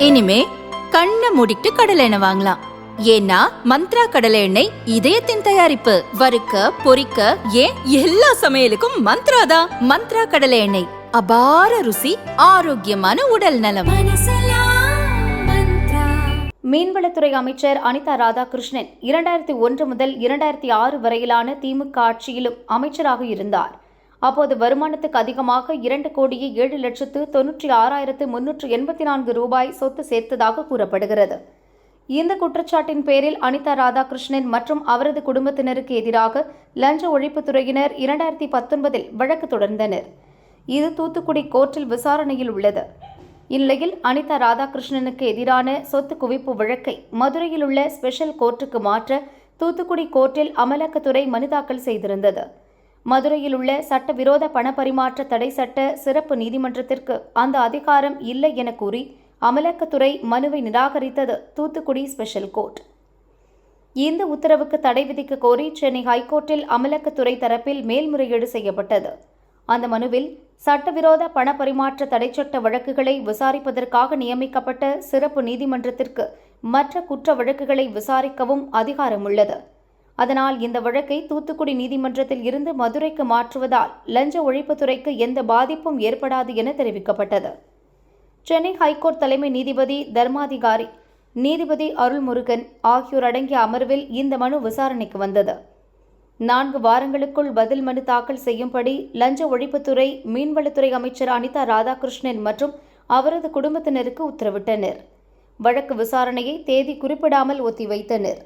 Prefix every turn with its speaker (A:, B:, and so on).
A: இனிமே கண்ணை மூடிட்டு கடலை எண்ணெய் வாங்கலாம். ஏன்னா மந்த்ரா கடலை எண்ணெய் இதயத்தின் தயாரிப்பு. வறுக்க பொரிக்க ஏன் எல்லா சமையலுக்கும் மந்த்ரா தான். மந்த்ரா கடலை எண்ணெய், அபார ருசி, ஆரோக்கியமான உடல் நலம்.
B: மீன்வளத்துறை அமைச்சர் அனிதா ராதாகிருஷ்ணன் 2001 முதல் 2006 வரையிலான திமுக ஆட்சியிலும் அமைச்சராக இருந்தார். அப்போது வருமானத்துக்கு அதிகமாக 2,07,96,384 ரூபாய் சொத்து சேர்த்ததாக கூறப்படுகிறது. இந்த குற்றச்சாட்டின் பேரில் அனிதா ராதாகிருஷ்ணன் மற்றும் அவரது குடும்பத்தினருக்கு எதிராக லஞ்ச ஒழிப்புத்துறையினர் 2019 வழக்கு தொடர்ந்தனர். இது தூத்துக்குடி கோர்ட்டில் விசாரணையில் உள்ளது. இந்நிலையில் அனிதா ராதாகிருஷ்ணனுக்கு எதிரான சொத்து குவிப்பு வழக்கை மதுரையில் உள்ள ஸ்பெஷல் கோர்ட்டுக்கு மாற்ற தூத்துக்குடி கோர்ட்டில் அமலாக்கத்துறை மனு தாக்கல் செய்திருந்தது. மதுரையில் உள்ள சட்டவிரோத பணப்பரிமாற்ற தடை சட்ட சிறப்பு நீதிமன்றத்திற்கு அந்த அதிகாரம் இல்லை என கூறி அமலாக்கத்துறை மனுவை நிராகரித்தது தூத்துக்குடி ஸ்பெஷல் கோர்ட். இந்த உத்தரவுக்கு தடை விதிக்க கோரி சென்னை ஹைகோர்ட்டில் அமலாக்கத்துறை தரப்பில் மேல்முறையீடு செய்யப்பட்டது. அந்த மனுவில் சட்டவிரோத பணப்பரிமாற்ற தடைச்சட்ட வழக்குகளை விசாரிப்பதற்காக நியமிக்கப்பட்ட சிறப்பு நீதிமன்றத்திற்கு மற்ற குற்ற வழக்குகளை விசாரிக்கவும் அதிகாரம் உள்ளது. அதனால் இந்த வழக்கை தூத்துக்குடி நீதிமன்றத்தில் இருந்து மதுரைக்கு மாற்றுவதால் லஞ்ச ஒழிப்புத்துறைக்கு எந்த பாதிப்பும் ஏற்படாது என தெரிவிக்கப்பட்டது. சென்னை ஹைகோர்ட் தலைமை நீதிபதி தர்மாதிகாரி, நீதிபதி அருள்முருகன் ஆகியோர் அடங்கிய அமர்வில் இந்த மனு விசாரணைக்கு வந்தது. 4 வாரங்களுக்குள் பதில் மனு தாக்கல் செய்யும்படி லஞ்ச ஒழிப்புத்துறை, மீன்வளத்துறை அமைச்சர் அனிதா ராதாகிருஷ்ணன் மற்றும் அவரது குடும்பத்தினருக்கு உத்தரவிட்டனர். வழக்கு விசாரணையை தேதி குறிப்பிடாமல் ஒத்திவைத்தனர்.